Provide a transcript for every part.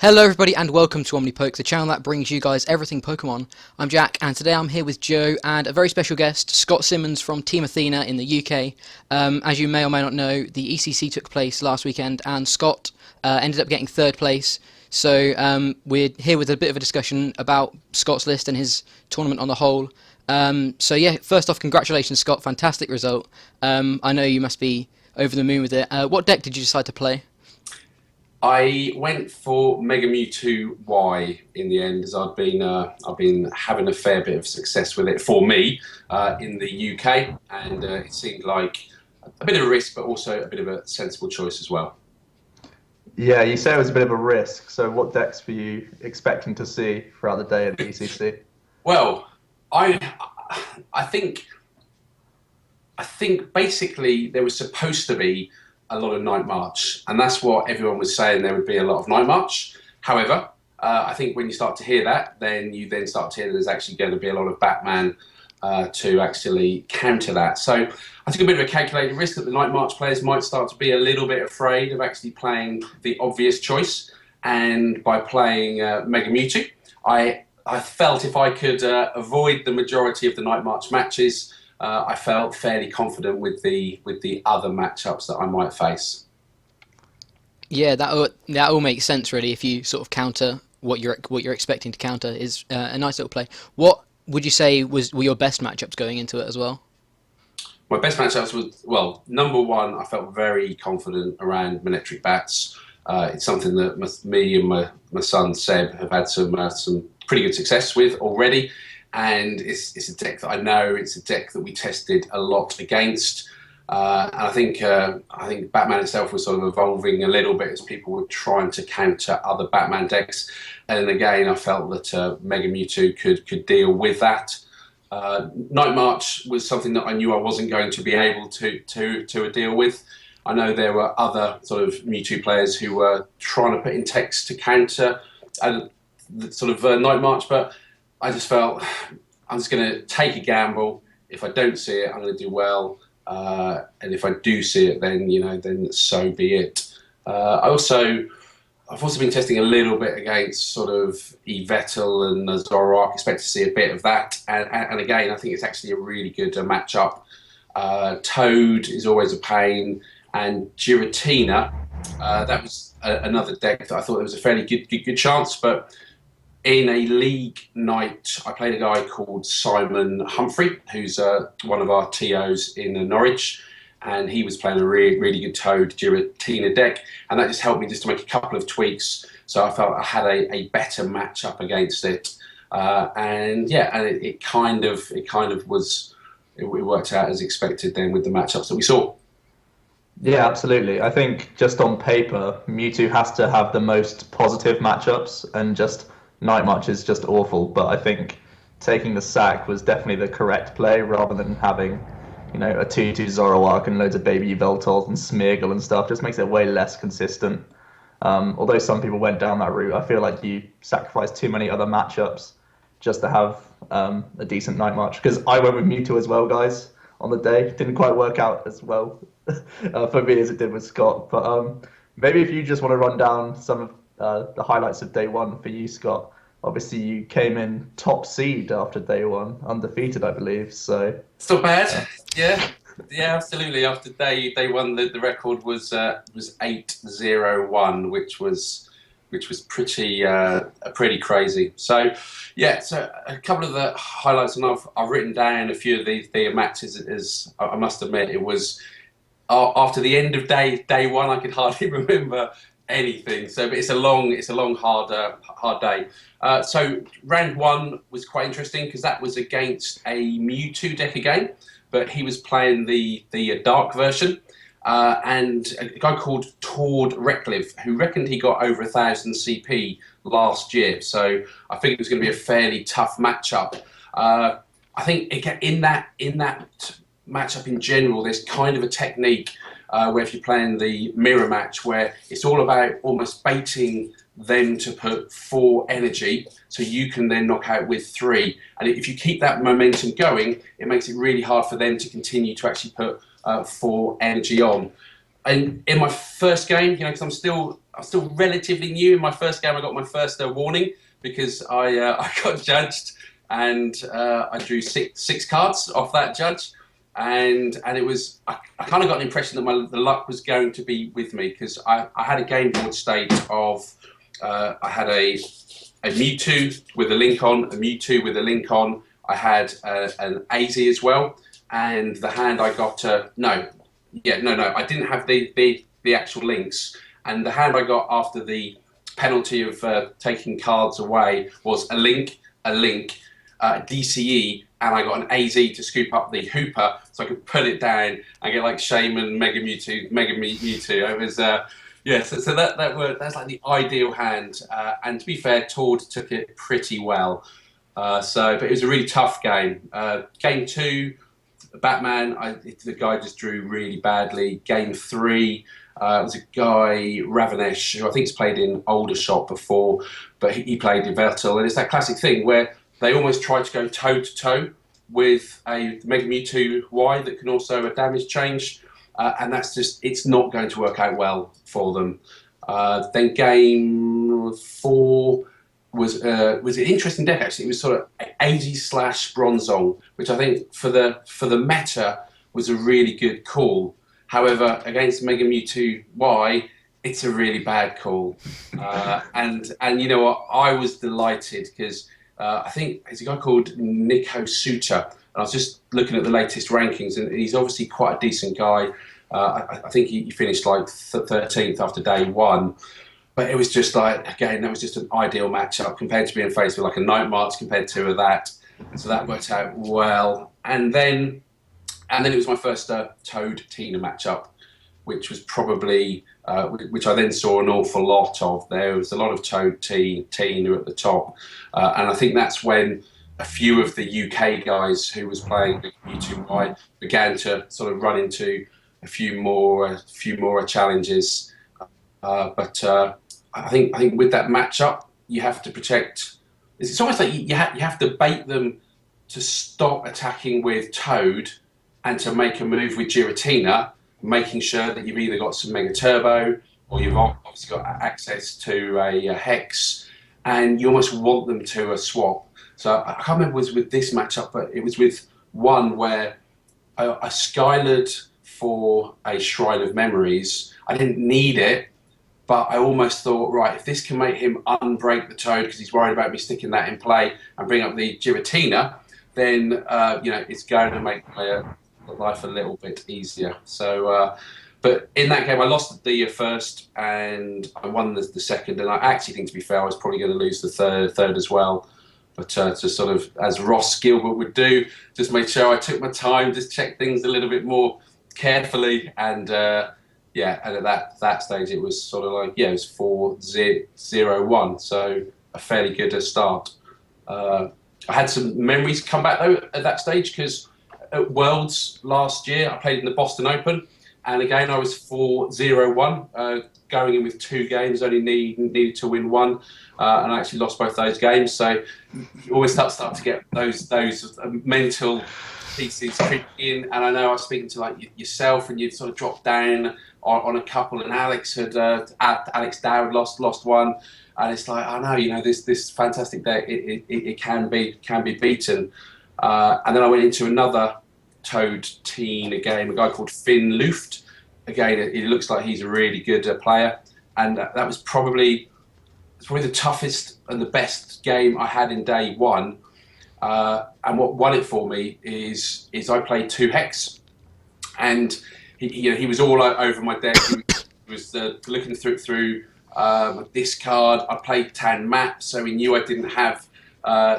Hello everybody and welcome to OminPoke, the channel that brings you guys everything Pokemon. I'm Jack and today I'm here with Joe and a very special guest, Scot Symonds from Team Athena in the UK. As you may or may not know, the ECC took place last weekend and Scott ended up getting third place. So we're here with a bit of a discussion about Scott's list and his tournament on the whole. So yeah, first off, congratulations Scott, fantastic result. I know you must be over the moon with it. What deck did you decide to play? I went for Mega Mewtwo Y in the end, as I've been having a fair bit of success with it for me in the UK, and it seemed like a bit of a risk, but also a bit of a sensible choice as well. Yeah, you say it was a bit of a risk. So what decks were you expecting to see throughout the day at the ECC? Well, I I think I think basically there was supposed to be a lot of Night March, and that's what everyone was saying. There would be a lot of Night March. However, I think when you start to hear that, then you then start to hear that there's actually going to be a lot of Batman to actually counter that. So I took a bit of a calculated risk that the Night March players might start to be a little bit afraid of actually playing the obvious choice, and by playing Mega Mewtwo, I felt if I could avoid the majority of the Night March matches, I felt fairly confident with the other matchups that I might face. Yeah, that all makes sense really. If you sort of counter what you're expecting to counter is a nice little play. What would you say were your best matchups going into it as well? My best matchups was, well, number one, I felt very confident around Manectric Bats. It's something that me and my son Seb have had some pretty good success with already. And it's a deck that I know, it's a deck that we tested a lot against. And I think Batman itself was sort of evolving a little bit as people were trying to counter other Batman decks. And again, I felt that Mega Mewtwo could deal with that. Night March was something that I knew I wasn't going to be able to deal with. I know there were other sort of Mewtwo players who were trying to put in text to counter sort of Night March, but I just felt I'm just going to take a gamble. If I don't see it, I'm going to do well, and if I do see it, then then so be it. I've also been testing a little bit against sort of Yveltal and Zoroark. Expect to see a bit of that, and again, I think it's actually a really good matchup. Toad is always a pain, and Giratina. That was another deck that I thought there was a fairly good chance, but in a league night, I played a guy called Simon Humphrey, who's one of our TOs in Norwich, and he was playing a really good Toad Giratina deck, and that just helped me just to make a couple of tweaks, so I felt I had a better matchup against it, and yeah, and it kind of worked out as expected then with the matchups that we saw. Yeah, absolutely. I think just on paper, Mewtwo has to have the most positive matchups, and just Night March is just awful. But I think taking the sack was definitely the correct play, rather than having, a 2-2 Zoroark and loads of baby Yveltal and Smeargle and stuff. Just makes it way less consistent. Although some people went down that route, I feel like you sacrificed too many other matchups just to have a decent Night March. Because I went with Mewtwo as well, guys, on the day. Didn't quite work out as well for me as it did with Scott. But maybe if you just want to run down some of the highlights of day one for you, Scott. Obviously, you came in top seed after day one, undefeated, I believe. So it's not bad. Yeah, absolutely. After day one, the record was 8-0-1, which was pretty crazy. So yeah, so a couple of the highlights, and I've written down a few of the matches. As I must admit, it was after the end of day one, I could hardly remember anything. So, but it's a long, hard day. So round one was quite interesting because that was against a Mewtwo deck again, but he was playing the dark version, and a guy called Tord Reckliff, who reckoned he got over 1,000 CP last year. So I think it was going to be a fairly tough matchup. I think in that matchup in general, there's kind of a technique where if you're playing the mirror match, where it's all about almost baiting them to put 4 energy, so you can then knock out with 3. And if you keep that momentum going, it makes it really hard for them to continue to actually put 4 energy on. and in my first game, because I'm still relatively new. In my first game, I got my first warning because I got judged, and I drew six cards off that judge, and it was I kind of got an impression that the luck was going to be with me, because I had a game board state of I had a Mewtwo with a link on, a Mewtwo with a link on. I had an AZ as well, and the hand I got no, I didn't have the actual links, and the hand I got after the penalty of taking cards away was a link, DCE, and I got an AZ to scoop up the Hooper so I could put it down and get like Shaman, Mega Mewtwo. It was so that's like the ideal hand, and to be fair, Tord took it pretty well. But it was a really tough game. Game 2, Batman, the guy just drew really badly. Game 3, it was a guy, Ravenesh, who I think has played in Aldershot before, but he played in Vettel, and it's that classic thing where they almost try to go toe-to-toe with a Mega Mewtwo Y that can also a damage change, and that's just, it's not going to work out well for them. Then Game 4 was an interesting deck, actually. It was sort of AZ/Bronzong, which I think for the meta was a really good call. However, against Mega Mewtwo Y, it's a really bad call. And you know what? I was delighted because I think there's a guy called Nico Suter, and I was just looking at the latest rankings, and he's obviously quite a decent guy. I think he finished like 13th after day 1. But it was just like, again, that was just an ideal matchup compared to being faced with like a Night March compared to that. So that worked out well. And then it was my first Toad Tina matchup, which was probably, which I then saw an awful lot of. There was a lot of Toad Tina at the top. And I think that's when a few of the UK guys who was playing Mewtwo Y began to sort of run into a few more challenges. But I think with that matchup, you have to protect. It's almost like you have to bait them to stop attacking with Toad and to make a move with Giratina, making sure that you've either got some Mega Turbo or you've obviously got access to a Hex, and you almost want them to swap. So I can't remember if it was with this matchup, but it was with one where I Skylared for a Shrine of Memories. I didn't need it, but I almost thought, right, if this can make him unbreak the Toad because he's worried about me sticking that in play and bring up the Giratina, then it's going to make my life a little bit easier. So, but in that game, I lost the first and I won the second. And I actually think, to be fair, I was probably going to lose the third as well. But just sort of, as Ross Gilbert would do, just made sure I took my time, just checked things a little bit more carefully, and and at that stage it was sort of like, it was 4-0-1, so a fairly good start. I had some memories come back though at that stage, because at Worlds last year I played in the Boston Open, and again I was 4-0-1, going in with 2 games, only needed to win 1, and I actually lost both those games. So you always start to get those mental pieces creeping in. And I know I was speaking to like yourself, and you'd sort of dropped down on a couple, and Alex Dowd lost one, and it's like, I know, this fantastic deck, it can be beaten. And then I went into another Toad Teen game, a guy called Finn Luft. Again, it looks like he's a really good player, and that was probably the toughest and the best game I had in day 1. And what won it for me is I played 2 Hex, and he was all over my deck. He was looking through my discard. I played Tan Map, so he knew I didn't have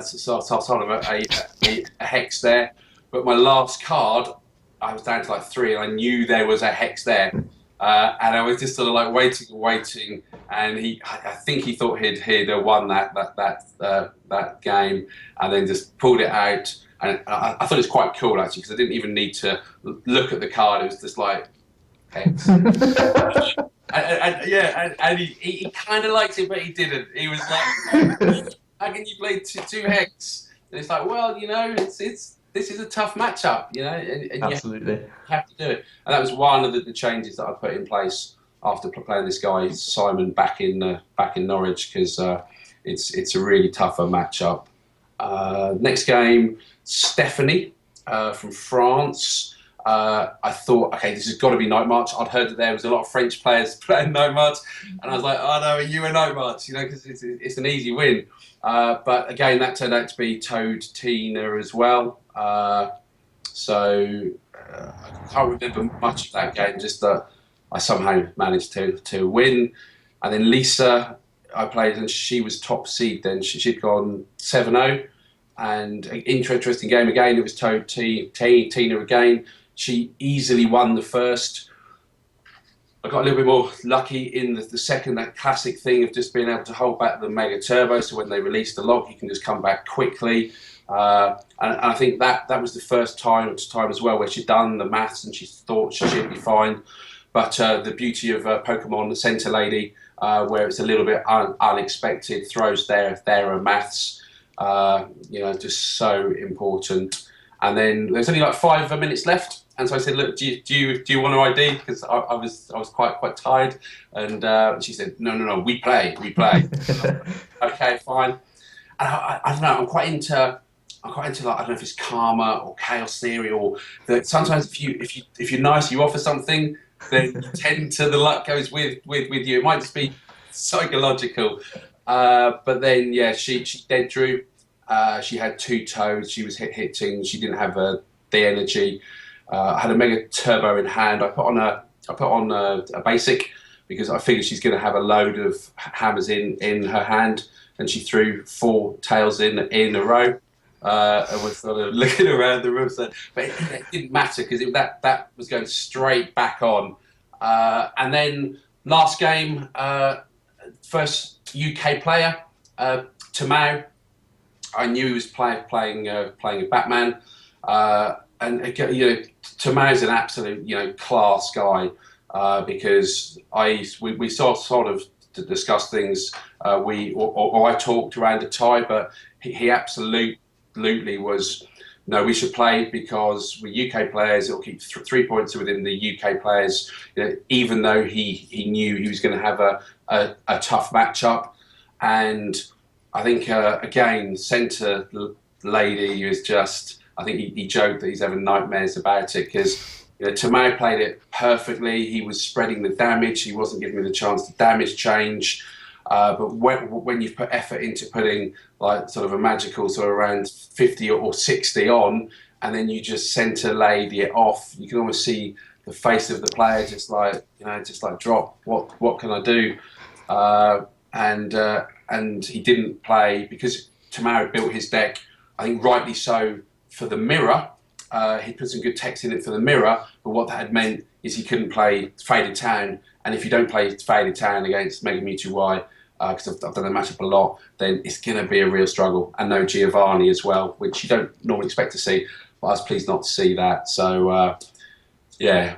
sort of a Hex there. But my last card, I was down to like 3, and I knew there was a Hex there. And I was just sort of like waiting, and I think he thought he'd won that game, and then just pulled it out. And I thought it was quite cool, actually, because I didn't even need to look at the card. It was just like, Hex. and he kind of liked it, but he didn't. He was like, how can you play two Hex? And it's like, well, this is a tough matchup, you know, and Absolutely. you have to do it. And that was one of the changes that I put in place after playing this guy Simon back in Norwich, because it's a really tougher matchup. Next game, Stephanie from France. I thought, okay, this has got to be Night March. I'd heard that there was a lot of French players playing Night March, and I was like, oh no, are you a Night March? You know, because it's an easy win. But again, that turned out to be Toad Tina as well. So I can't remember much of that game, just that I somehow managed to win. And then Lisa, I played, and she was top seed then. She'd gone 7-0. And an interesting game again. It was Toad Tina again. She easily won the first. I got a little bit more lucky in the second, that classic thing of just being able to hold back the Mega Turbo, so when they release the lock, you can just come back quickly. And I think that was the first time as well where she'd done the maths and she thought she should be fine. But the beauty of Pokemon, the Center Lady, where it's a little bit unexpected, throws their maths, just so important. And then there's only like 5 minutes left. And so I said, look, do you want to ID? Because I was quite tired, and she said, no, we play. Okay, fine. And I don't know. I'm quite into like, I don't know if it's karma or chaos theory, or that sometimes if you're nice, you offer something, then the luck goes with you. It might just be psychological, but then she dead drew. She had 2 toads. She was hitting. She didn't have the energy. I had a Mega Turbo in hand. I put on a basic because I figured she's going to have a load of hammers in her hand, and she threw 4 tails in a row. And was sort of looking around the room. So, but it didn't matter because that was going straight back on. And then last game, first UK player, Tamau. I knew he was playing a Batman. And again, Tamau's an absolute, class guy, because we sort of discussed things. I talked around a tie, but he absolutely was. No, we should play because we're UK players. It'll keep 3 points within the UK players. Even though he knew he was going to have a tough matchup, and I think again, Centre Lady is just. I think he joked that he's having nightmares about it because Tamau played it perfectly. He was spreading the damage. He wasn't giving me the chance to damage change. But when you've put effort into putting like sort of a magical sort of around 50 or 60 on, and then you just Center Lady it off, you can almost see the face of the player just like drop. What can I do? And he didn't play because Tamau built his deck. I think rightly so. For the mirror, he put some good text in it for the mirror, but what that had meant is he couldn't play Faded Town, and if you don't play Faded Town against Mega Mewtwo Y, because I've done the matchup a lot, then it's going to be a real struggle. And no Giovanni as well, which you don't normally expect to see, but I was pleased not to see that. So,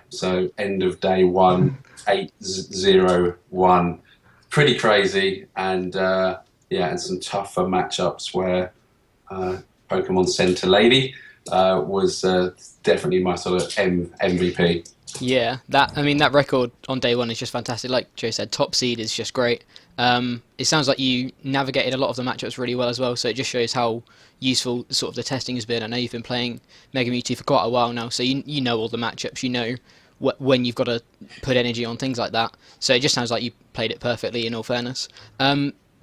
so end of day 1, 8-0-1. Pretty crazy, and and some tougher matchups where Pokemon Center Lady was definitely my sort of MVP. Yeah, that record on day 1 is just fantastic. Like Joe said, top seed is just great. It sounds like you navigated a lot of the matchups really well as well, so it just shows how useful sort of the testing has been. I know you've been playing Mega Mewtwo for quite a while now, so you know all the matchups, you know when you've got to put energy on things like that. So it just sounds like you played it perfectly, in all fairness.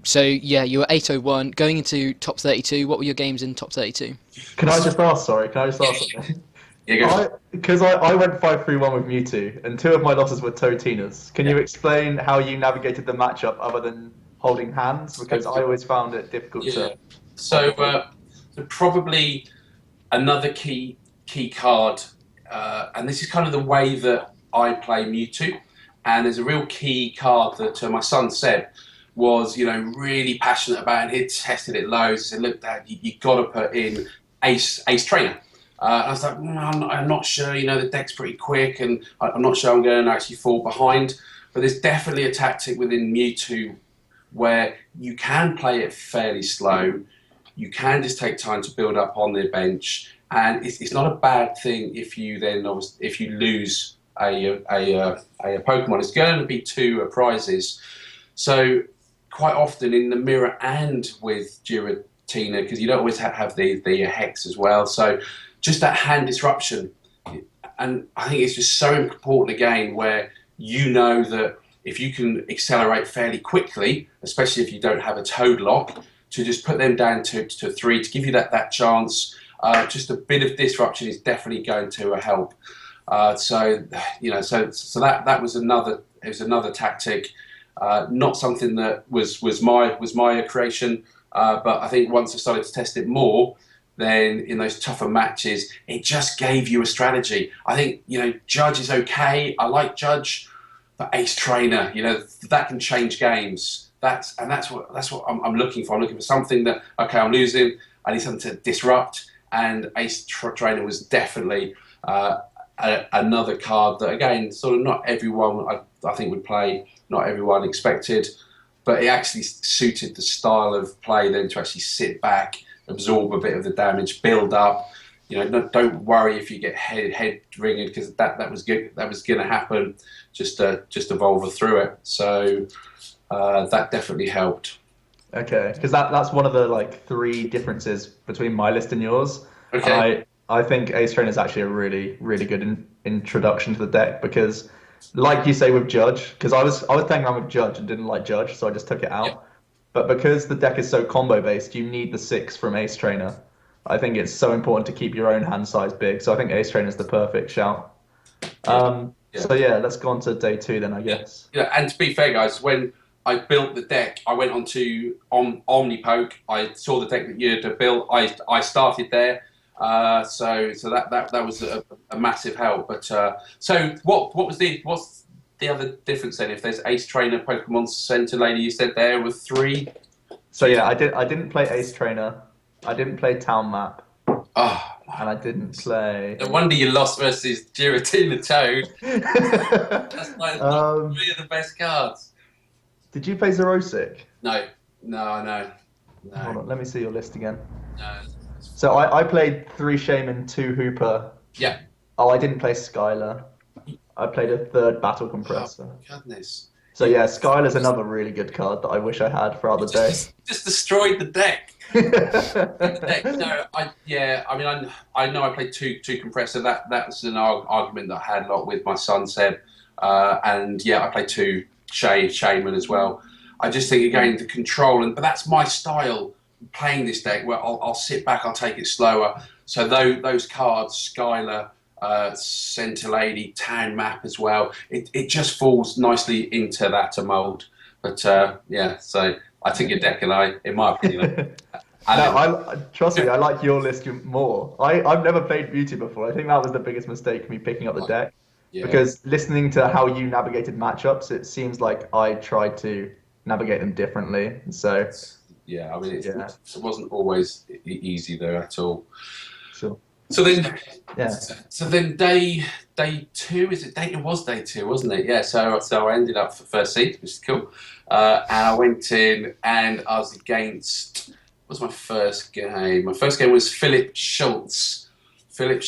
So yeah, you were 801 going into top 32. What were your games in top 32? Can I just ask something? Yeah, Because I went 5-3-1 with Mewtwo, and 2 of my losses were Totinas. Can you explain how you navigated the matchup other than holding hands? Because I always found it difficult to. So probably another key card, and this is kind of the way that I play Mewtwo, and there's a real key card that my son Seb was, really passionate about, and he'd tested it loads. He said, look, Dad, you got to put in Ace Trainer. I was like, I'm not sure, the deck's pretty quick, and I'm not sure I'm going to actually fall behind. But there's definitely a tactic within Mewtwo where you can play it fairly slow. You can just take time to build up on the bench, and it's not a bad thing if you then if you lose a Pokemon. It's going to be two prizes. So quite often in the mirror and with Giratina, because you don't always have the hex as well. So just that hand disruption, and I think it's just so important again where you know that if you can accelerate fairly quickly, especially if you don't have a Toad lock, to just put them down to 3 to give you that chance. Just a bit of disruption is definitely going to help. So that was another tactic. Not something that was my creation, but I think once I started to test it more, then in those tougher matches, it just gave you a strategy. I think Judge is okay. I like Judge, but Ace Trainer, that can change games. That's what I'm looking for. I'm looking for something that I'm losing. I need something to disrupt, and Ace Trainer was definitely another card that again, sort of not everyone I think would play. Not everyone expected, but it actually suited the style of play then to actually sit back, absorb a bit of the damage, build up. Don't worry if you get head ringing, because that was good. That was going to happen. Just evolve through it. So that definitely helped. Okay, because that's one of the 3 differences between my list and yours. Okay. I think Ace Trainer is actually a really, really good introduction to the deck, because like you say with Judge, because I was playing around with Judge and didn't like Judge, so I just took it out. Yep. But because the deck is so combo based, you need the 6 from Ace Trainer. I think it's so important to keep your own hand size big. So I think Ace Trainer is the perfect shout. So yeah, let's go on to day 2 then, I guess. Yeah, and to be fair, guys, when I built the deck, I went onto OminPoke. I saw the deck that you had built. I started there. So that was a massive help. But so what's the other difference then? If there's Ace Trainer, Pokemon Center Lady, you said there were 3. So yeah, I didn't play Ace Trainer. I didn't play Town Map. Oh, and I didn't play. No wonder you lost versus Giratina Toad. That's like 3 of the best cards. Did you play Zerosic? No. Hold on, let me see your list again. No. So I played 3 Shaman, 2 Hooper. Yeah. Oh, I didn't play Skylar. I played a 3rd Battle Compressor. Oh, goodness. So yeah, Skylar's another really good card that I wish I had throughout the day. Just destroyed the deck. No, I know I played two Compressor. That was an argument that I had a lot with my son Seb, and yeah, I played 2 Shaman as well. I just think again the control, but that's my style playing this deck, where I'll sit back, I'll take it slower. So those cards, Skylar, Center Lady, Town Map as well, it just falls nicely into that mould. But yeah, so I think your deck and in my opinion. Trust me, I like your list more. I've never played Mewtwo before. I think that was the biggest mistake for me picking up the deck. Yeah. Because listening to how you navigated matchups, it seems like I tried to navigate them differently. So yeah, I mean, it wasn't always easy though at all. Sure. So then, yeah. So then day 2, it was day 2, wasn't it? Yeah. So I ended up for first seed, which is cool. And I went in and I was against. What was my first game? My first game was Philip Schultz, who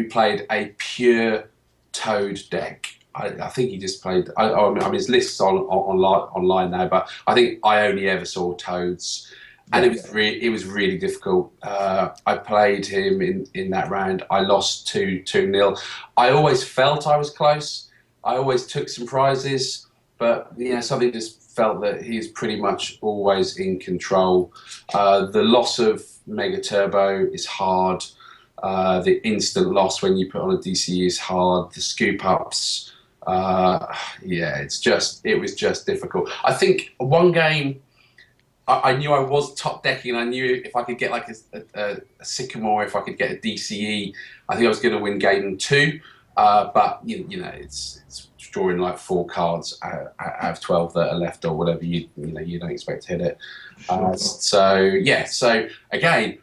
played a pure Toad deck. I think he just played. I mean, his list's online now, but I think I only ever saw Toads, and it was really difficult. I played him in that round. I lost 2-0. I always felt I was close. I always took some prizes, but something just felt that he's pretty much always in control. The loss of Mega Turbo is hard. The instant loss when you put on a DCE is hard. The scoop ups, it was just difficult. I think one game, I knew I was top decking. I knew if I could get like a Sycamore, if I could get a DCE, I think I was going to win game 2. But it's drawing like 4 cards out of 12 that are left or whatever. You don't expect to hit it. So again,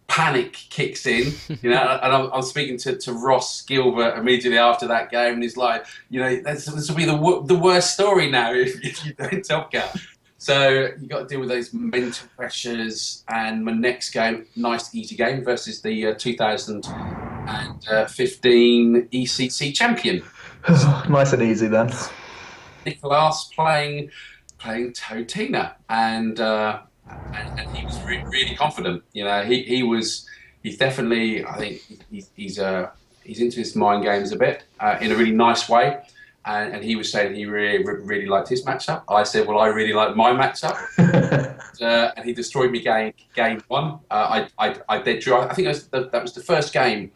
panic kicks in, and I'm speaking to Ross Gilbert immediately after that game, and he's like, this will be the worst story now if you don't top cut. So you got to deal with those mental pressures. And my next game, nice easy game versus the 2015 ECC champion. Nice and easy then. Nicolas playing Totina, and he was really confident. You know, he's definitely, I think he's into his mind games a bit in a really nice way. And he was saying he really liked his matchup. I said, well, I really like my matchup. And he destroyed me game one. I dead draw. I think that was the first game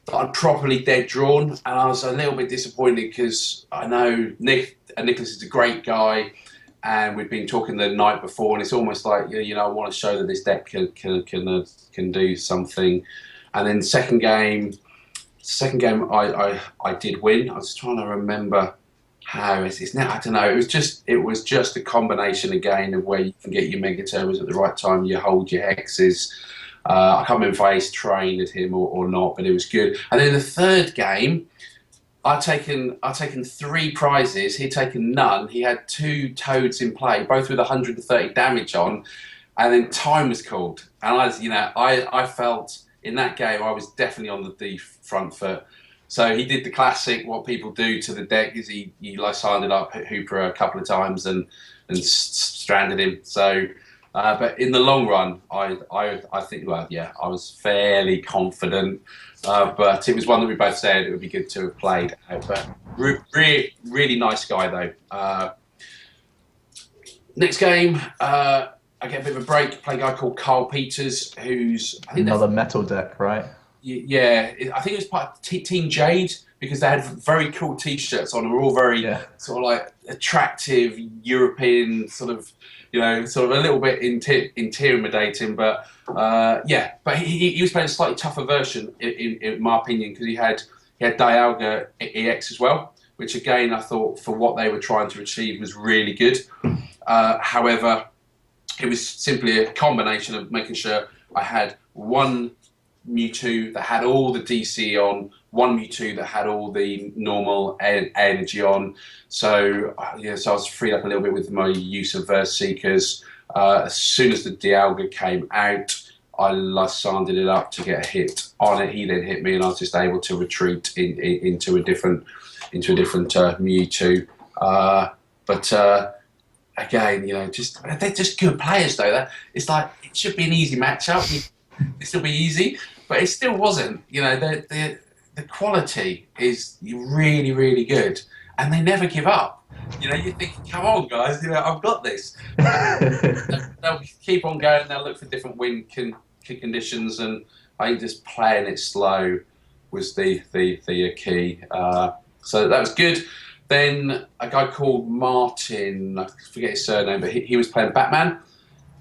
that I'd properly dead drawn, and I was a little bit disappointed because I know Nicholas is a great guy, and we'd been talking the night before, and it's almost like, you know, I want to show that this deck can do something. And then second game I did win. I was trying to remember how it's now. I don't know. It was just a combination again of where you can get your Mega Turbos at the right time. You hold your hexes. I can't remember if I ace trained him or not, but it was good. And then the third game, I'd taken 3 prizes. He'd taken none. He had 2 toads in play, both with 130 damage on, and then time was called. And I felt in that game I was definitely on the front foot. So he did the classic, what people do to the deck is he signed it up, hit Hooper a couple of times and stranded him. So. But in the long run, I think, well, yeah, I was fairly confident. But it was one that we both said it would be good to have played out. But really nice guy, though. Next game, I get a bit of a break. Play a guy called Carl Peters, who's... I think another metal deck, right? Yeah, I think it was part of Team Jade, because they had very cool T-shirts on. They were all very sort of like attractive European sort of... You know, sort of a little bit intimidating, but yeah. But he was playing a slightly tougher version, in my opinion, because he had Dialga EX as well, which again I thought for what they were trying to achieve was really good. However, it was simply a combination of making sure I had one Mewtwo that had all the DC on, one Mewtwo that had all the normal energy on. So so I was freed up a little bit with my use of Verse Seekers. As soon as the Dialga came out, I Lysandred it up to get a hit on it. He then hit me, and I was just able to retreat into a different Mewtwo. But again, you know, they're just good players though. It's like it should be an easy matchup. It still be easy, but it still wasn't. You know, the quality is really, really good, and they never give up. You know, you think, come on, guys, you know, I've got this. They'll keep on going. They'll look for different win conditions, and I think just playing it slow was the key. So that was good. Then a guy called Martin, I forget his surname, but he was playing Batman,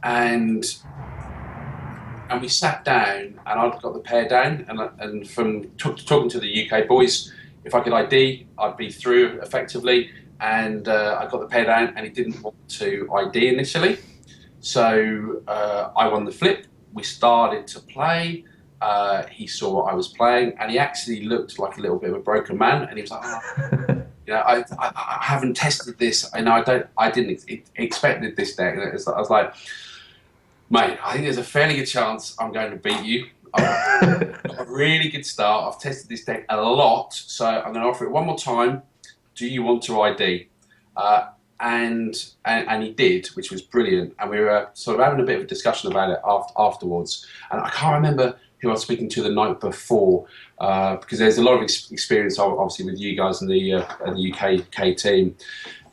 and we sat down, and I'd got the pair down, and from talking to the UK boys, if I could ID, I'd be through effectively, and I got the pair down, and he didn't want to ID initially, so I won the flip. We started to play. He saw what I was playing, and he actually looked like a little bit of a broken man, and he was like, oh, you know, I haven't tested this, and I didn't expected this deck, and I was like, mate, I think there's a fairly good chance I'm going to beat you. I've got a really good start. I've tested this deck a lot, so I'm going to offer it one more time. Do you want to ID? And he did, which was brilliant. And we were sort of having a bit of a discussion about it afterwards. And I can't remember who I was speaking to the night before, because there's a lot of experience, obviously, with you guys and the UK team.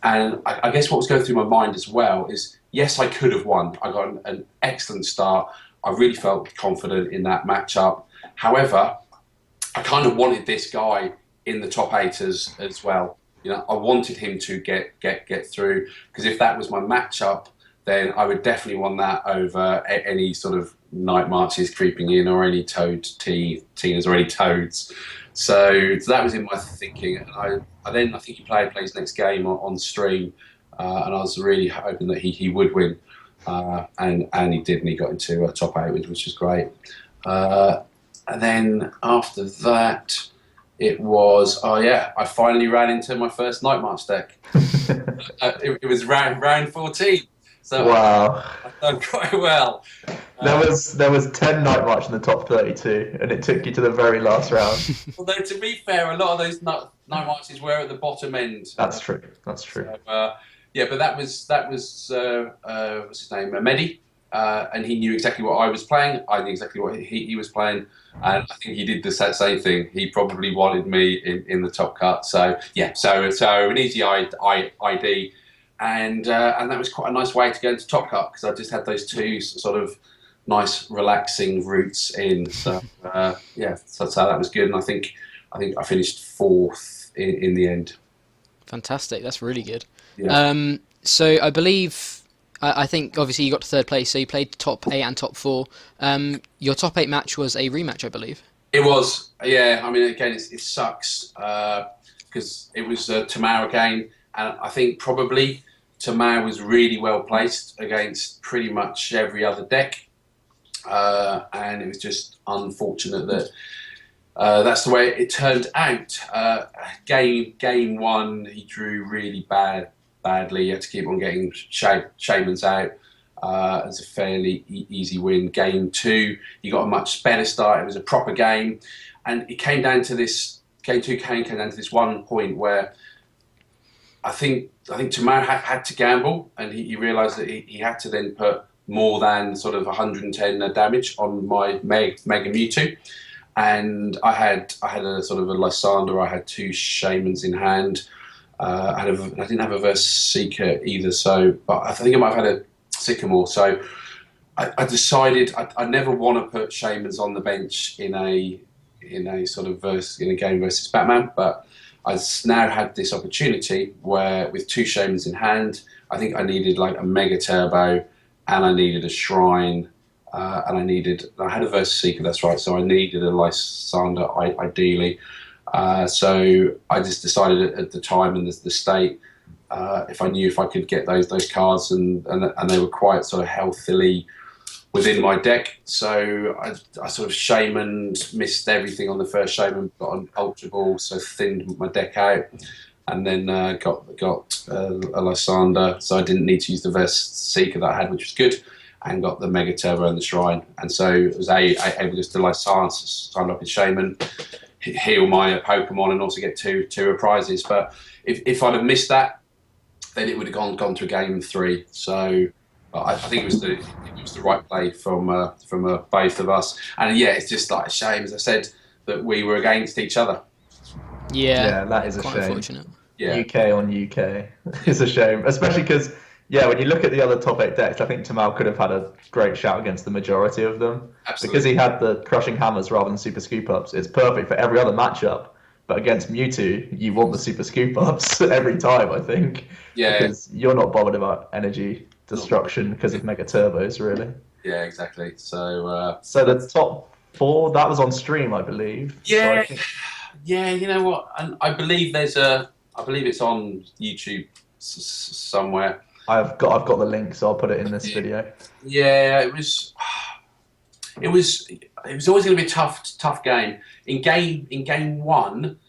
And I guess what was going through my mind as well is, yes, I could have won. I got an excellent start. I really felt confident in that matchup. However, I kind of wanted this guy in the top 8 as well. You know, I wanted him to get through, because if that was my matchup, then I would definitely want that over any sort of Night Marches creeping in, or any Toad Tinas, or any Toads. So that was in my thinking, and I think he played his next game on stream, and I was really hoping that he would win, and he did, and he got into a top 8, which was great. And then after that, it was, I finally ran into my first Night March deck. It was round 14. So Wow. I've done quite well. There was 10 night march in the top 32, and it took you to the very last round. Although to be fair, a lot of those night marches were at the bottom end. That's true. That's true. So, yeah, but that was what's his name, Mehdi, and he knew exactly what I was playing. I knew exactly what he was playing, and I think he did the same thing. He probably wanted me in the top cut. So yeah, so an easy ID, and that was quite a nice way to go into top cut because I just had those two sort of nice relaxing routes in. So yeah, so that was good, and I think I finished fourth in the end. Fantastic. That's really good. Yeah. So I believe, I think obviously you got to third place, so you played top 8 and top 4. Your top 8 match was a rematch, I believe. It was, yeah. I mean, again, it sucks because it was Tamar again, and I think probably Tamar was really well placed against pretty much every other deck, and it was just unfortunate that that's the way it turned out. Game 1, he drew really badly. He had to keep on getting Symonds out. It's a fairly easy win. Game 2, he got a much better start. It was a proper game, and it came down to this. Game 2 came down to this one point where I think Tamar had to gamble, and he realised that he had to then put more than sort of 110 damage on my Mega Mewtwo. And I had a sort of a Lysander. I had 2 Symonds in hand. I didn't have a Verse Seeker either, but I think I might have had a Sycamore. So I decided I never want to put Symonds on the bench in a sort of in a game versus Batman. But I now had this opportunity where with 2 Symonds in hand, I think I needed like a Mega Turbo, and I needed a Shrine. And I had a Verse Seeker, that's right, so I needed a Lysander ideally. So I just decided at the time and the state, if I knew if I could get those cards and they were quite sort of healthily within my deck. So I sort of Shamaned, missed everything on the first Shaman, got an Ultra Ball, so thinned my deck out. And then got a Lysander, so I didn't need to use the Verse Seeker that I had, which was good. And got the Mega Turbo and the Shrine, and so it was able just to sign up with Shaman, heal my Pokemon, and also get two reprisals. But if I'd have missed that, then it would have gone to a game 3. So I think it was the right play from both of us. And yeah, it's just like a shame, as I said, that we were against each other. Yeah, that is a quite shame. Unfortunate. Yeah. UK on UK is a shame, especially because. Yeah, when you look at the other top 8 decks, I think Tamal could have had a great shout against the majority of them. Absolutely. Because he had the Crushing Hammers rather than Super Scoop Ups. It's perfect for every other matchup. But against Mewtwo, you want the Super Scoop Ups every time, I think. Yeah. Because you're not bothered about energy destruction because of Mega Turbos, really. Yeah, exactly. So the top 4, that was on stream, I believe. Yeah, So yeah. You know what? And I believe it's on YouTube somewhere. I've got the link, so I'll put it in this video. Yeah, it was always going to be a tough game. In game 1,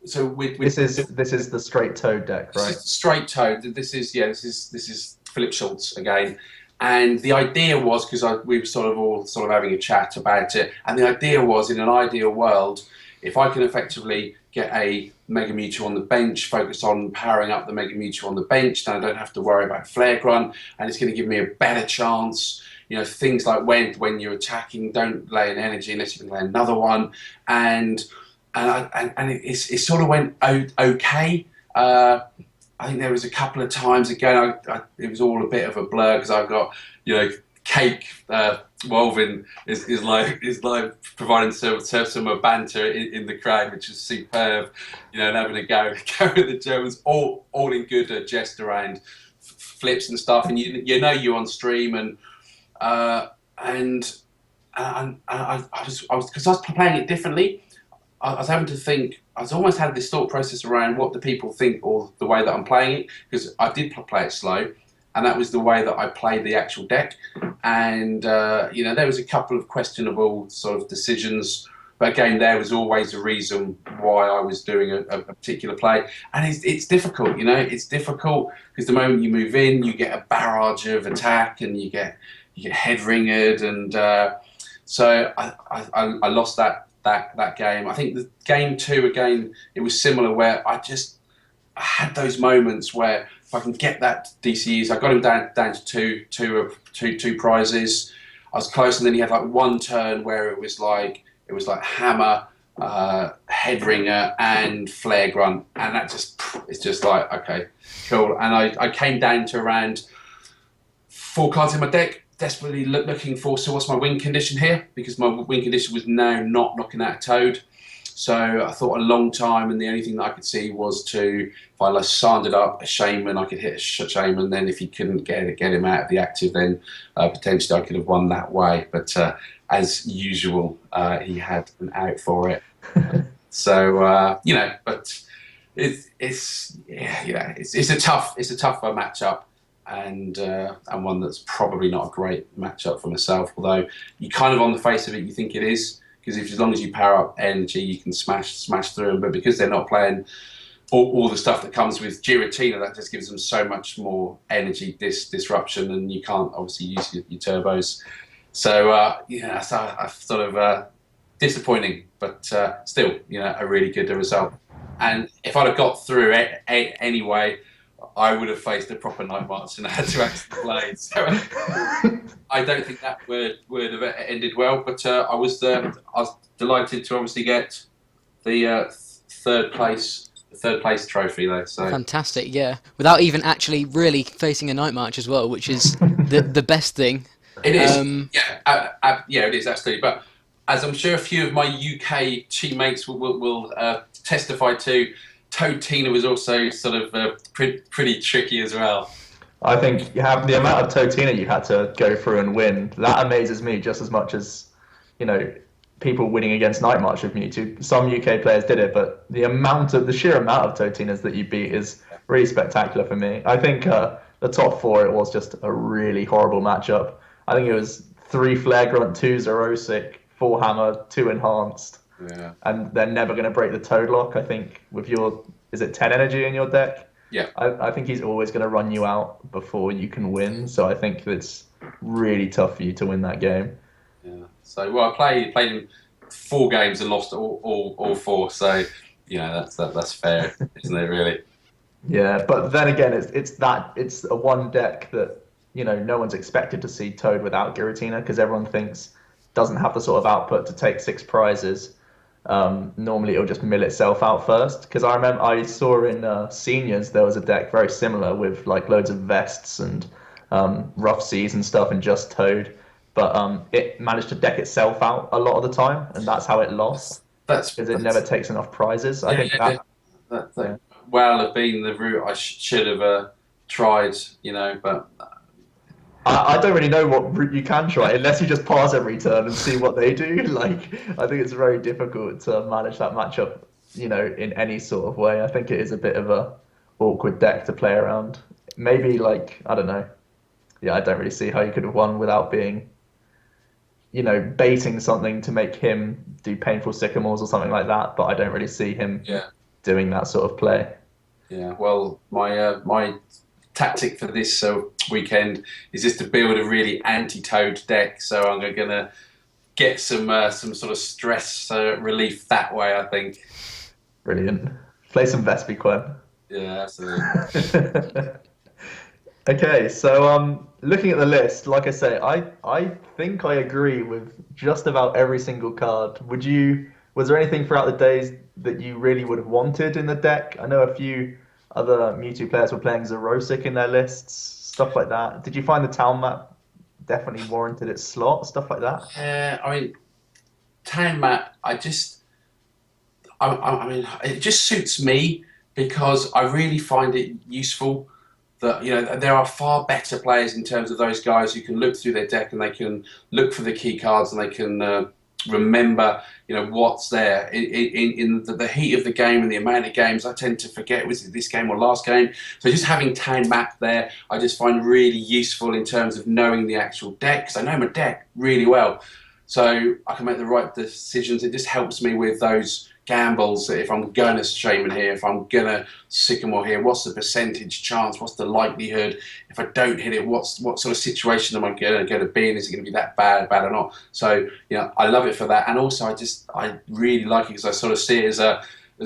so this is the Straight Toad deck, right? This is Straight Toad. This is Philip Schultz again. And the idea was, because we were all having a chat about it, and the idea was, in an ideal world, if I can effectively get a Mega Mewtwo on the bench, focus on powering up the Mega Mewtwo on the bench, then I don't have to worry about Flare Grunt, and it's going to give me a better chance. You know, things like when you're attacking, don't lay an energy unless you can lay another one, and it sort of went okay. I think there was a couple of times again. It was all a bit of a blur because I've got Cake Wolvin is like providing some banter in the crowd, which is superb. And having a go with the Germans, all in good jest around flips and stuff. And you're on stream and I was because I was playing it differently. I was having to think. I was almost had this thought process around what do people think or the way that I'm playing it, because I did play it slow, and that was the way that I played the actual deck. And there was a couple of questionable sort of decisions But again, there was always a reason why I was doing a particular play. And it's difficult, you know, it's difficult because the moment you move in, you get a barrage of attack and you get head ringered. And so I lost that game. I think the game 2, again, it was similar where I had those moments where if I can get that DCs, I got him down to two prizes. I was close, and then he had like one turn where it was like hammer, head ringer, and flare grunt, and it's just like, okay, cool. And I came down to around 4 cards in my deck, desperately looking for, so what's my win condition here? Because my win condition was now not knocking out a Toad. So I thought a long time, and the only thing that I could see was if I sanded up a Shaman, I could hit a Shaman. Then if he couldn't get him out of the active, then potentially I could have won that way. But as usual, he had an out for it. So you know, but it's a tough matchup, and one that's probably not a great matchup for myself. Although you kind of, on the face of it, you think it is. Because as long as you power up energy, you can smash through them. But because they're not playing all the stuff that comes with Giratina, that just gives them so much more energy disruption, and you can't obviously use your turbos. So so I sort of disappointing, but still, you know, a really good result. And if I'd have got through it anyway, I would have faced a proper Night March and I had to actually play. So I don't think that would have ended well. But I was delighted to obviously get the third place trophy though. So fantastic, yeah. Without even actually really facing a Night March as well, which is the best thing. It is, it is absolutely. But as I'm sure a few of my UK teammates will testify to, Toad Tina was also sort of pretty tricky as well. I think you have the amount of Toad Tina you had to go through and win. That amazes me just as much as, you know, people winning against Night March with Mewtwo. Some UK players did it, but the sheer amount of Toad Tinas that you beat is really spectacular for me. I think the top 4, it was just a really horrible matchup. I think it was 3 Flare Grunt, 2 Zerosic, 4 Hammer, 2 Enhanced. Yeah. And they're never going to break the Toad lock. I think with is it 10 energy in your deck? Yeah. I think he's always going to run you out before you can win. So I think it's really tough for you to win that game. Yeah. So I played him 4 games and lost all 4. So you know that's fair, isn't it? Really. Yeah, but then again, it's a one deck that, you know, no one's expected to see Toad without Giratina because everyone thinks doesn't have the sort of output to take 6 prizes. Normally it'll just mill itself out first, because I remember I saw in seniors there was a deck very similar with like loads of vests and rough seas and stuff and just Toad, but it managed to deck itself out a lot of the time, and that's how it lost. Because it never takes enough prizes. I think that well have been the route I should have tried, you know, but I don't really know what route you can try unless you just pause every turn and see what they do. Like, I think it's very difficult to manage that matchup, you know, in any sort of way. I think it is a bit of a awkward deck to play around. Maybe, like, I don't know. Yeah, I don't really see how you could have won without being, you know, baiting something to make him do painful sycamores or something like that. But I don't really see him doing that sort of play. Yeah, well, my tactic for this weekend is just to build a really anti-Toad deck. So I'm going to get some sort of stress relief that way, I think. Brilliant. Play some Vespiquen. Yeah, absolutely. Okay, so looking at the list, like I say, I think I agree with just about every single card. Was there anything throughout the days that you really would have wanted in the deck? I know a few other Mewtwo players were playing Zerosic in their lists, stuff like that. Did you find the town map definitely warranted its slot, stuff like that? I mean, town map, I mean, it just suits me because I really find it useful that, you know, there are far better players in terms of those guys who can look through their deck and they can look for the key cards and they can remember, you know, what's there in the heat of the game and the amount of games I tend to forget, was it this game or last game? So just having town map there, I just find really useful in terms of knowing the actual deck, because I know my deck really well. so I can make the right decisions. It just helps me with those gambles that if I'm going to Shaman here, if I'm going to Sycamore here, what's the percentage chance? What's the likelihood? If I don't hit it, what sort of situation am I going to be in? Is it going to be that bad or not? So, I love it for that. And also I really like it because I sort of see it as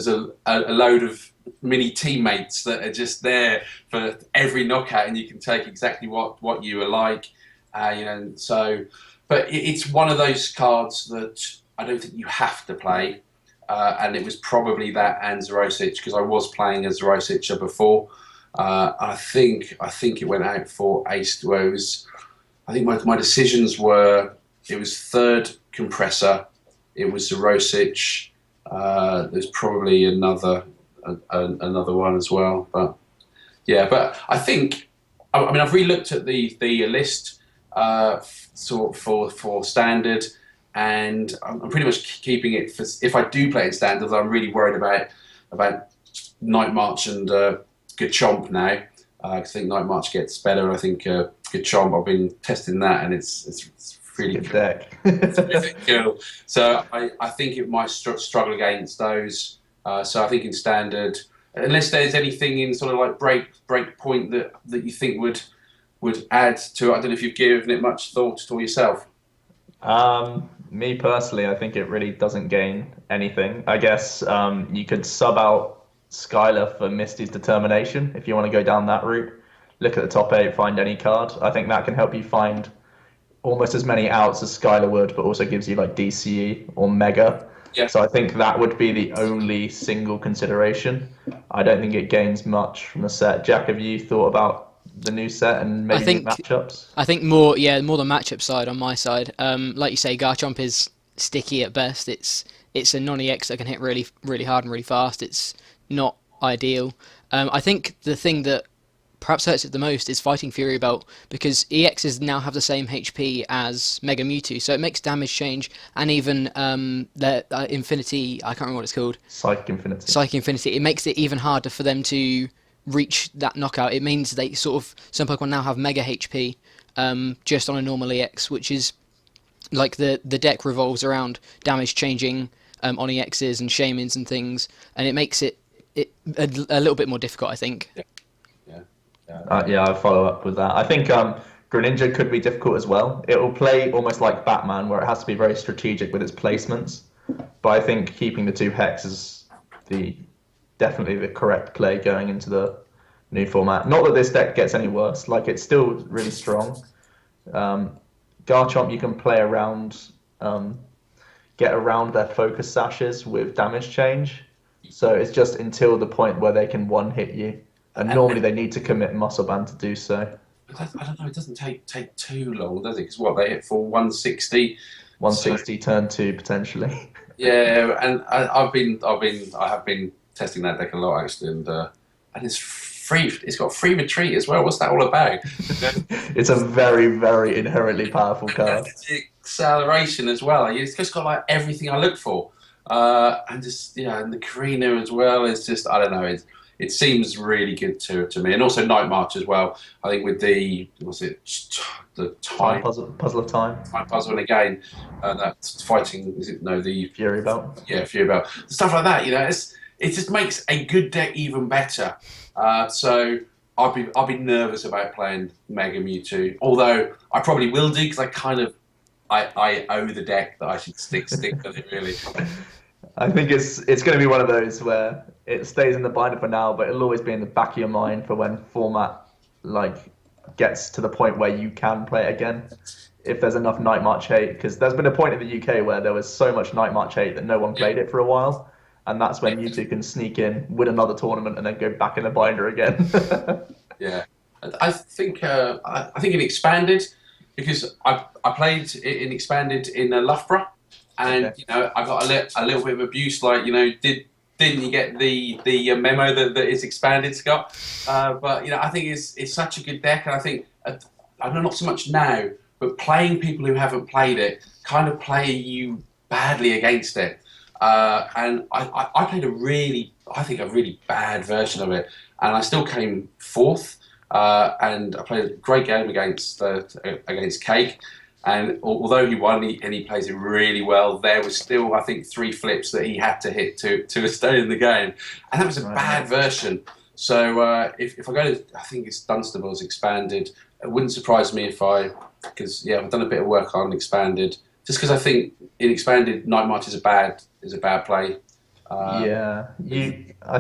a load of mini teammates that are just there for every knockout, and you can take exactly what you are like. But it's one of those cards that I don't think you have to play. And it was probably that and Zerosic, because I was playing as Zerosic before. I think it went out for Ace. Where it was, I think my decisions were, it was third Compressor, it was Zerosic. There's probably another one as well. But yeah, but I think, I mean, I've re-looked at the list for standard. And I'm pretty much keeping it for if I do play in standard. I'm really worried about Night March and Good Chomp now. I think Night March gets better. I think Good Chomp, I've been testing that, and it's really good deck. It's really cool. So I think it might struggle against those. So I think in standard, unless there's anything in sort of like break point that you think would add to it. I don't know if you've given it much thought at all yourself. Me personally, I think it really doesn't gain anything. I guess you could sub out Skylar for Misty's Determination if you want to go down that route. Look at the top 8, find any card. I think that can help you find almost as many outs as Skylar would, but also gives you like DCE or Mega. Yeah. So I think that would be the only single consideration. I don't think it gains much from the set. Jack, have you thought about the new set and maybe matchups? I think more the matchup side on my side. Like you say, Garchomp is sticky at best. It's a non-EX that can hit really, really hard and really fast. It's not ideal. I think the thing that perhaps hurts it the most is Fighting Fury Belt, because EXs now have the same HP as Mega Mewtwo, so it makes damage change, and even the Infinity, I can't remember what it's called. Psychic Infinity. It makes it even harder for them to reach that knockout. It means they some Pokemon now have Mega HP just on a normal EX, which is like the deck revolves around damage changing on EXs and Shamans and things, and it makes it a little bit more difficult, I think. Yeah, I'll follow up with that. I think Greninja could be difficult as well. It will play almost like Batman, where it has to be very strategic with its placements. But I think keeping the 2 Hex is definitely the correct play going into the new format. Not that this deck gets any worse. Like, it's still really strong. Garchomp, you can play around, get around their focus sashes with damage change. So it's just until the point where they can one-hit you. And normally they need to commit Muscle Band to do so. I don't know, it doesn't take too long, does it? Because what, they hit for 160? 160 turn 2, potentially. Yeah, and I have been testing that deck a lot, actually, and it's free. It's got free retreat as well. What's that all about? It's a very, very inherently powerful card. Acceleration as well. It's just got like everything I look for, and just and the Karina as well. It's just, I don't know. It seems really good to me, and also Night March as well. I think with the time puzzle of time. Time puzzle, and again that's fighting. The Fury Belt? Yeah, Fury Belt. Stuff like that. It just makes a good deck even better. So I'll be nervous about playing Mega Mewtwo, although I probably will do, because I owe the deck that I should stick with it, really. I think it's going to be one of those where it stays in the binder for now, but it'll always be in the back of your mind for when format gets to the point where you can play it again. If there's enough Night March hate, because there's been a point in the UK where there was so much Night March hate that no one played it for a while, and that's when Mewtwo can sneak in, win another tournament, and then go back in the binder again. Yeah, I think in Expanded, because I played in Expanded in Loughborough. And I got a little bit of abuse, didn't you get the memo that is Expanded, Scott? But I think it's such a good deck, and I think I know not so much now, but playing people who haven't played it kind of play you badly against it. And I played a really bad version of it, and I still came 4th. And I played a great game against Cake. And although he won and he plays it really well, there was still, I think, 3 flips that he had to hit to stay in the game. And that was a bad version. So if I go to, I think it's Dunstable's Expanded, it wouldn't surprise me because I've done a bit of work on Expanded, just because I think in Expanded, Night March is a bad play. I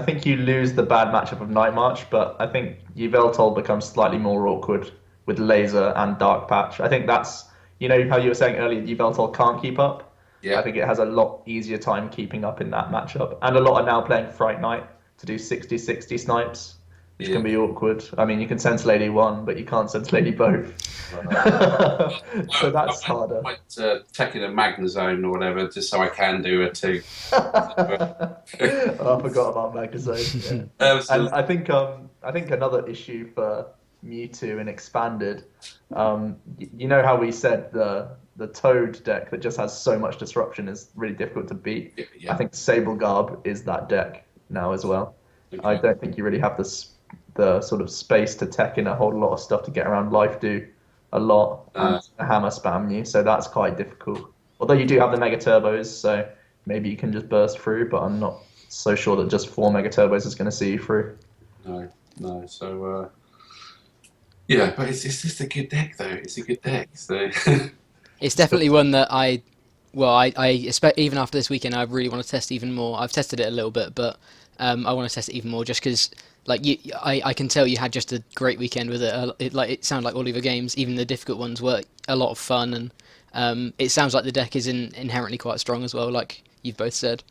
think you lose the bad matchup of Night March, but I think Yveltal becomes slightly more awkward with Laser and Dark Patch. I think that's, how you were saying earlier, Yveltal can't keep up. Yeah. I think it has a lot easier time keeping up in that matchup. And a lot are now playing Fright Night to do 60-60 snipes, which can be awkward. I mean, you can Sense Lady one, but you can't Sense Lady both. So that's harder. I might take in a Magnazone or whatever, just so I can do a 2. I forgot about Magnazone. Yeah. And I think another issue for Mewtwo and Expanded, you know how we said the Toad deck that just has so much disruption is really difficult to beat. I think Sable Garb is that deck now as well. Okay. I don't think you really have the sort of space to tech in a whole lot of stuff to get around Life Do a lot and hammer spam you, so that's quite difficult. Although you do have the Mega Turbos, so maybe you can just burst through, but I'm not so sure that just 4 Mega Turbos is going to see you through. No. So but it's just a good deck though. It's a good deck. So it's definitely one that I expect even after this weekend I really want to test even more. I've tested it a little bit, but I want to test it even more just because I can tell you had just a great weekend with it. It sounded like all of your games, even the difficult ones, were a lot of fun, and it sounds like the deck is inherently quite strong as well, like you've both said.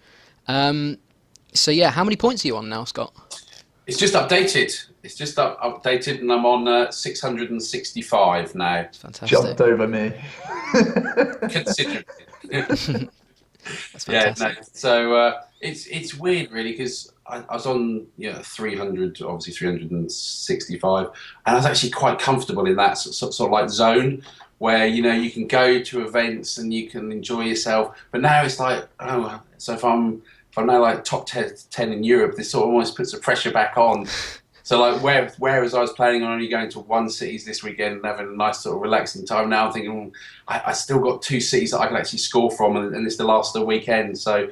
So yeah, how many points are you on now, Scott? It's just updated. Updated, and I'm on 665 now. That's fantastic. Jumped over me. Considerably. That's fantastic. So it's weird, really, because I was on 300, obviously 365, and I was actually quite comfortable in that sort of like zone where you can go to events and you can enjoy yourself. But now it's like, so if I'm now like top 10 in Europe, this sort of almost puts the pressure back on. So like whereas I was planning on only going to 1 cities this weekend and having a nice sort of relaxing time, now I'm thinking I still got 2 cities that I can actually score from, and it's the last of the weekend. So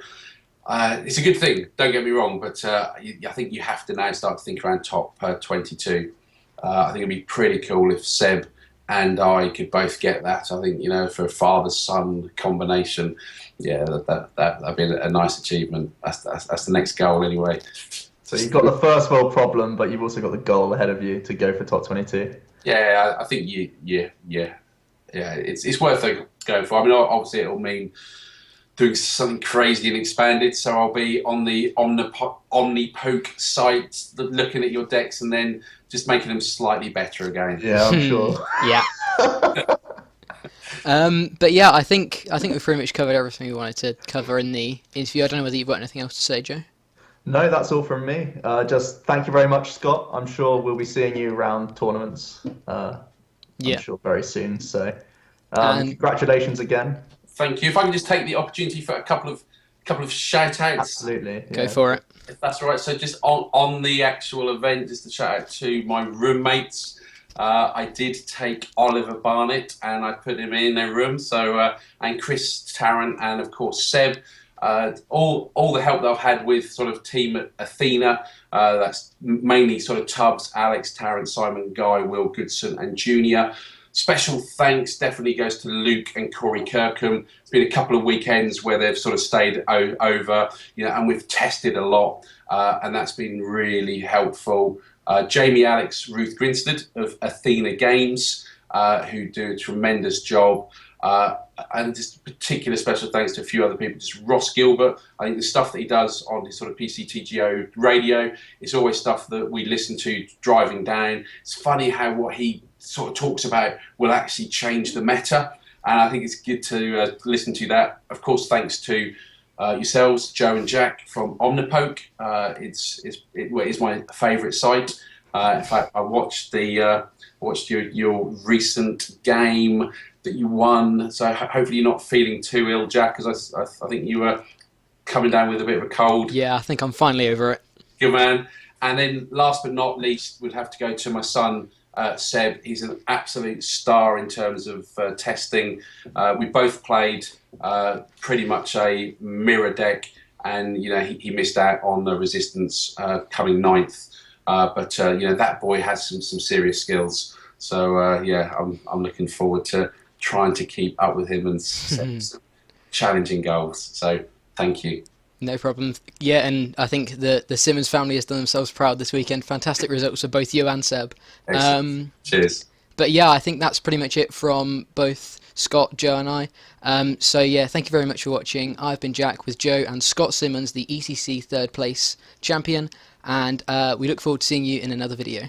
it's a good thing, don't get me wrong, but I think you have to now start to think around top 22. I think it'd be pretty cool if Seb and I could both get that. I think, for a father-son combination, that'd be a nice achievement. That's the next goal anyway. So you've got the first world problem, but you've also got the goal ahead of you to go for top 22. Yeah, I think it's worth going for. I mean, obviously it'll mean doing something crazy and Expanded, so I'll be on the OminPoke site looking at your decks and then just making them slightly better again. Yeah, I'm sure. Yeah. But yeah, I think we've pretty much covered everything we wanted to cover in the interview. I don't know whether you've got anything else to say, Joe. No, that's all from me. Just thank you very much, Scott. I'm sure we'll be seeing you around tournaments. I'm sure very soon. So, congratulations again. Thank you. If I can just take the opportunity for a couple of shout outs. Absolutely. Yeah. Go for it. If that's all right. So just on the actual event, just a shout out to my roommates. I did take Oliver Barnett and I put him in a room. So and Chris Tarrant and of course Seb. All the help that I've had with sort of Team Athena. That's mainly sort of Tubbs, Alex, Tarrant, Simon, Guy, Will Goodson, and Junior. Special thanks definitely goes to Luke and Corey Kirkham. It's been a couple of weekends where they've sort of stayed over, and we've tested a lot, and that's been really helpful. Jamie, Alex, Ruth Grinstead of Athena Games, who do a tremendous job. And just particular special thanks to a few other people. Just Ross Gilbert. I think the stuff that he does on his sort of PCTGO radio is always stuff that we listen to driving down. It's funny how what he sort of talks about will actually change the meta, and I think it's good to listen to that. Of course, thanks to yourselves, Joe and Jack from OminPoke. It is my favourite site. In fact, I watched your recent game that you won, so hopefully you're not feeling too ill, Jack, because I think you were coming down with a bit of a cold. Yeah, I think I'm finally over it. Good man. And then last but not least, we'd have to go to my son, Seb. He's an absolute star in terms of testing. We both played pretty much a mirror deck, and he missed out on the resistance, coming ninth. But that boy has some serious skills. So yeah, I'm looking forward to trying to keep up with him and set some challenging goals. So thank you. No problem. Yeah, and I think the Symonds family has done themselves proud this weekend. Fantastic results for both you and Seb. Cheers. But yeah, I think that's pretty much it from both Scott, Joe and I. So yeah, thank you very much for watching. I've been Jack with Joe and Scot Symonds, the ECC third place champion, and we look forward to seeing you in another video.